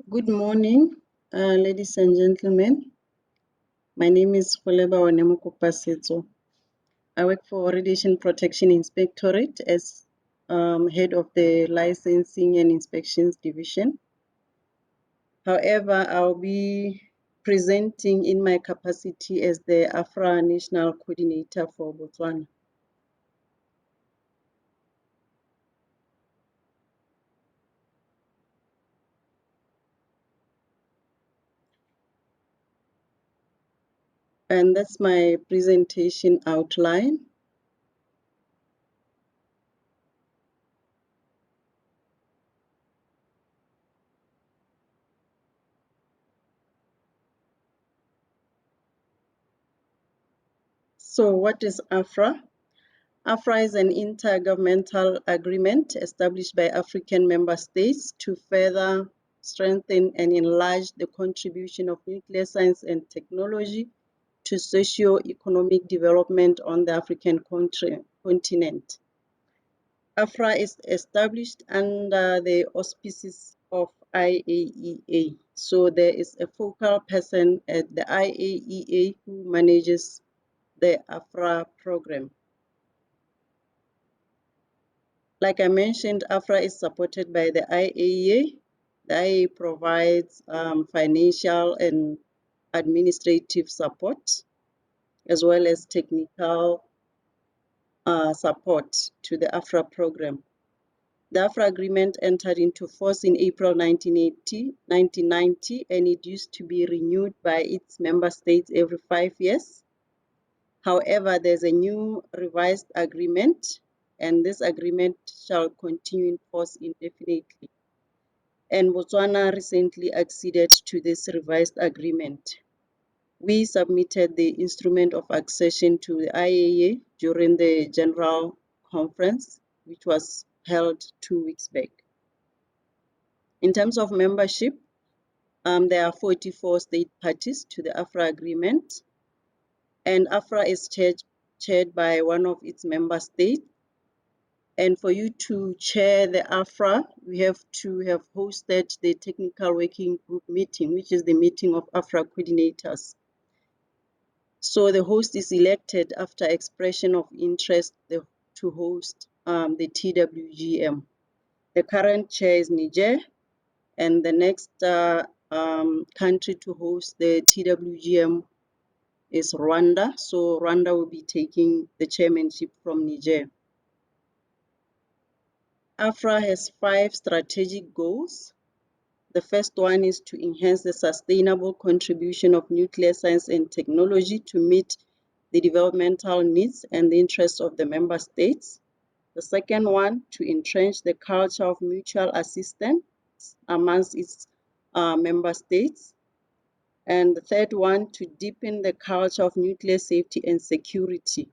Good morning, ladies and gentlemen. My name is Mokopasetso. I work for Radiation Protection Inspectorate as head of the Licensing and Inspections Division. However, I'll be presenting in my capacity as the AFRA National Coordinator for Botswana. And that's my presentation outline. So what is AFRA? AFRA is an intergovernmental agreement established by African member states to further strengthen and enlarge the contribution of nuclear science and technology to socio-economic development on the African continent. AFRA is established under the auspices of IAEA. So there is a focal person at the IAEA who manages the AFRA program. Like I mentioned, AFRA is supported by the IAEA. The IAEA provides financial and administrative support, as well as technical support to the AFRA program. The AFRA agreement entered into force in April 1990, and it used to be renewed by its member states every 5 years. However, there's a new revised agreement, and this agreement shall continue in force indefinitely. And Botswana recently acceded to this revised agreement. We submitted the instrument of accession to the IAEA during the General Conference, which was held 2 weeks back. In terms of membership, there are 44 state parties to the AFRA agreement, and AFRA is chaired by one of its member states. And for you to chair the AFRA, we have to have hosted the technical working group meeting, which is the meeting of AFRA coordinators. So the host is elected after expression of interest to host the TWGM. The current chair is Niger, and the next country to host the TWGM is Rwanda. So Rwanda will be taking the chairmanship from Niger. AFRA has 5 strategic goals. The first one is to enhance the sustainable contribution of nuclear science and technology to meet the developmental needs and the interests of the member states. The second one, to entrench the culture of mutual assistance amongst its member states. And the third one, to deepen the culture of nuclear safety and security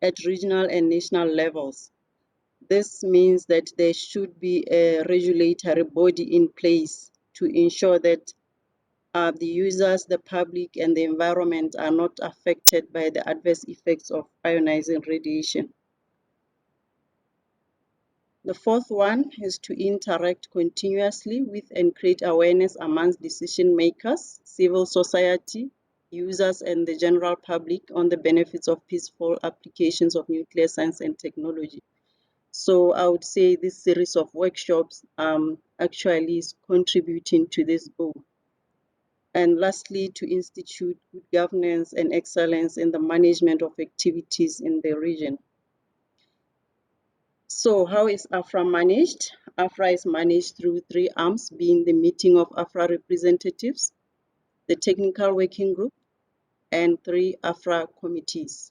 at regional and national levels. This means that there should be a regulatory body in place to ensure that the users, the public, and the environment are not affected by the adverse effects of ionizing radiation. The fourth one is to interact continuously with and create awareness amongst decision makers, civil society, users, and the general public on the benefits of peaceful applications of nuclear science and technology. So I would say this series of workshops actually is contributing to this goal. And lastly, to institute good governance and excellence in the management of activities in the region. So how is AFRA managed? AFRA is managed through 3 arms, being the meeting of AFRA representatives, the technical working group, and 3 AFRA committees.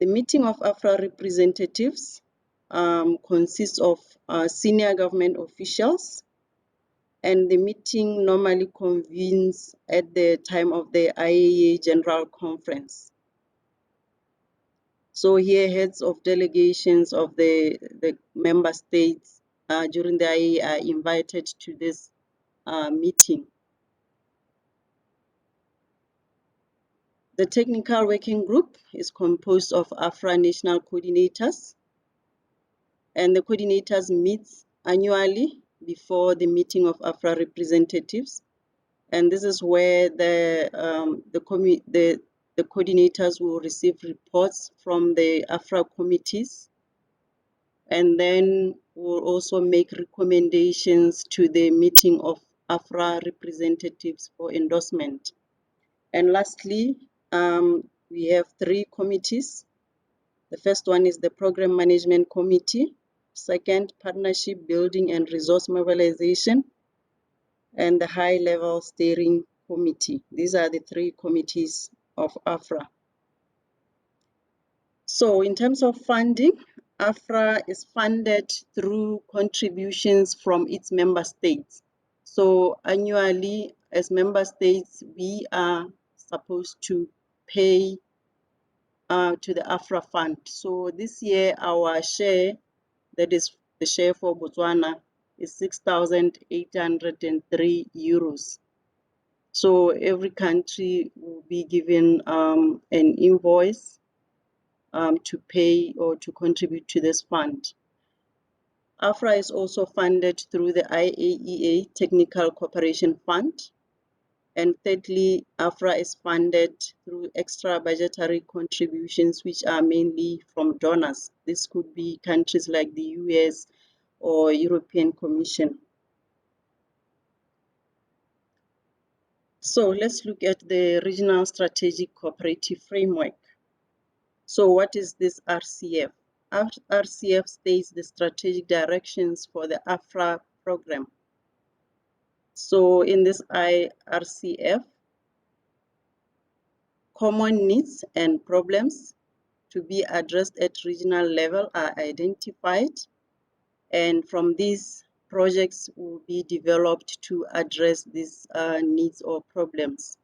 The meeting of AFRA representatives consists of senior government officials, and the meeting normally convenes at the time of the IAEA General Conference. So here, heads of delegations of the member states during the IAEA are invited to this meeting. The technical working group is composed of AFRA national coordinators, and the coordinators meet annually before the meeting of AFRA representatives. And this is where the coordinators will receive reports from the AFRA committees, and then will also make recommendations to the meeting of AFRA representatives for endorsement. And lastly, we have 3 committees. The first one is the Program Management Committee, second, Partnership Building and Resource Mobilization, and the High Level Steering Committee. These are the 3 committees of AFRA. So in terms of funding, AFRA is funded through contributions from its member states. So annually, as member states, we are supposed to pay to the AFRA fund. So this year, our share, that is the share for Botswana, is 6,803 euros. So every country will be given an invoice to pay or to contribute to this fund. AFRA is also funded through the IAEA Technical Cooperation Fund. And thirdly, AFRA is funded through extra budgetary contributions, which are mainly from donors. This could be countries like the US or European Commission. So let's look at the Regional Strategic Cooperative Framework. So what is this RCF? RCF states the strategic directions for the AFRA program. So in this RCF, common needs and problems to be addressed at regional level are identified, and from these projects will be developed to address these needs or problems.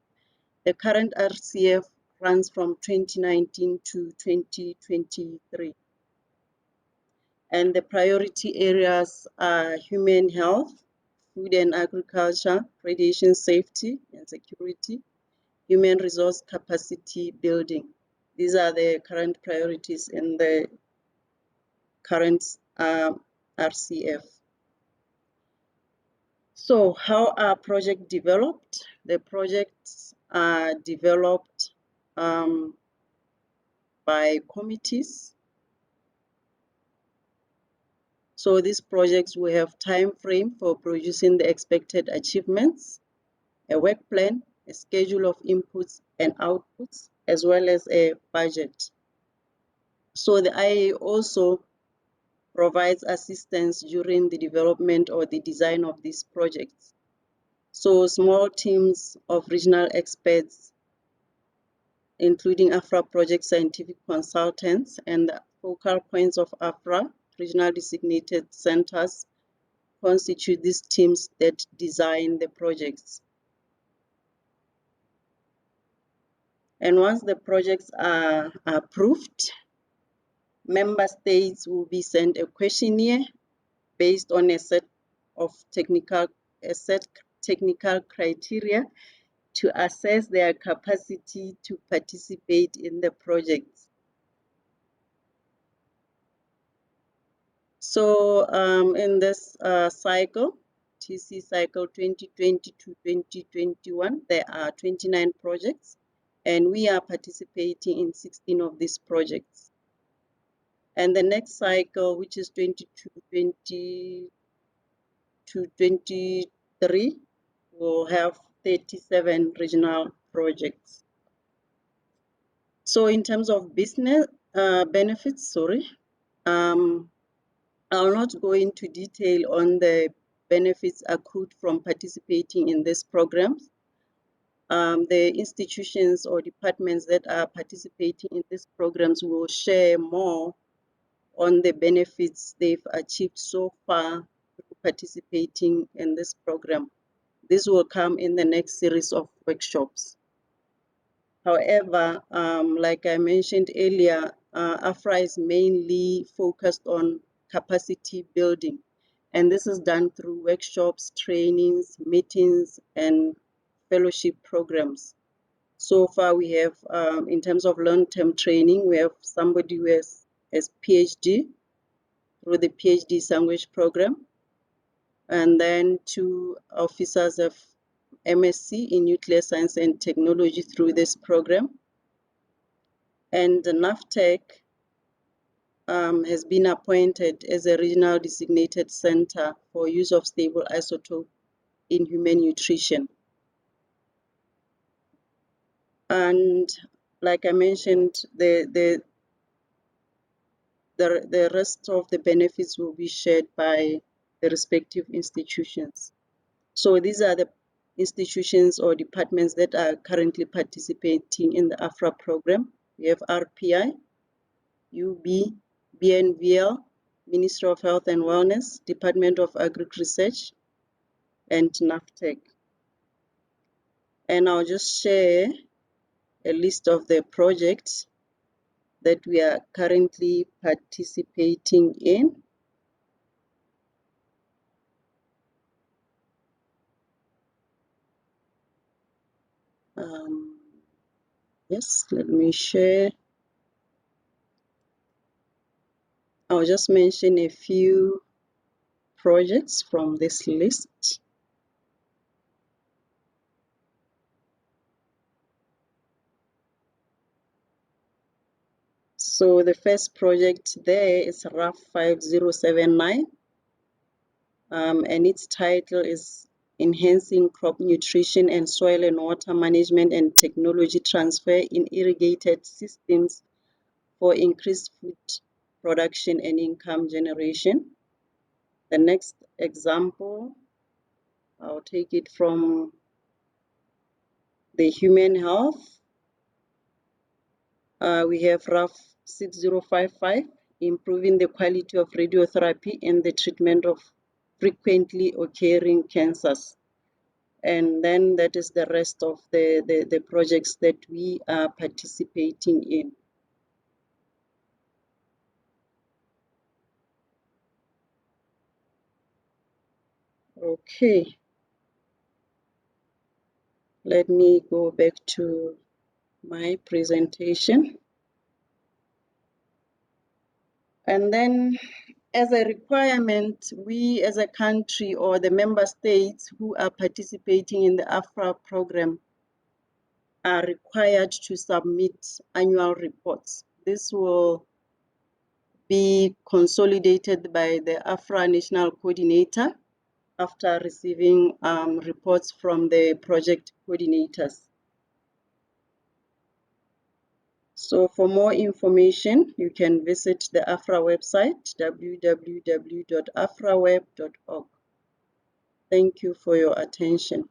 The current RCF runs from 2019 to 2023. And the priority areas are human health, food and agriculture, radiation safety and security, human resource capacity building. These are the current priorities in the current RCF. So how are projects developed? The projects are developed by committees. So these projects will have time frame for producing the expected achievements, a work plan, a schedule of inputs and outputs, as well as a budget. So the IA also provides assistance during the development or the design of these projects. So small teams of regional experts, including AFRA project scientific consultants and the focal points of AFRA, regional designated centers, constitute these teams that design the projects. And once the projects are approved, member states will be sent a questionnaire based on a set technical criteria to assess their capacity to participate in the projects. So in this cycle, TC cycle 2020 to 2021, there are 29 projects, and we are participating in 16 of these projects. And the next cycle, which is 2020 to 23, will have 37 regional projects. So in terms of business benefits, I'll not go into detail on the benefits accrued from participating in this program. The institutions or departments that are participating in these programs will share more on the benefits they've achieved so far through participating in this program. This will come in the next series of workshops. However, like I mentioned earlier, AFRA is mainly focused on capacity building, and this is done through workshops, trainings, meetings, and fellowship programs. So far, we have, in terms of long-term training, we have somebody who has PhD through the PhD Sandwich program. and then 2 officers of MSc in Nuclear Science and Technology through this program. And the NAFTEC has been appointed as a regional designated center for use of stable isotope in human nutrition. And like I mentioned, the rest of the benefits will be shared by the respective institutions. So these are the institutions or departments that are currently participating in the AFRA program. We have RPI, UB, BNVL, Ministry of Health and Wellness, Department of Agric Research, and NAFTEC. And I'll just share a list of the projects that we are currently participating in. Yes, let me share. I'll just mention a few projects from this list. So the first project there is RAF 5079, and its title is Enhancing Crop Nutrition and Soil and Water Management and Technology Transfer in Irrigated Systems for Increased Food Production and Income Generation. The next example, I'll take it from the human health. We have RAF 6055, improving the quality of radiotherapy and the treatment of frequently occurring cancers. And then that is the rest of the projects that we are participating in. Okay, let me go back to my presentation. And then as a requirement, we as a country or the member states who are participating in the AFRA program are required to submit annual reports. This will be consolidated by the AFRA National Coordinator after receiving reports from the project coordinators. So for more information, you can visit the AFRA website, www.afraweb.org. Thank you for your attention.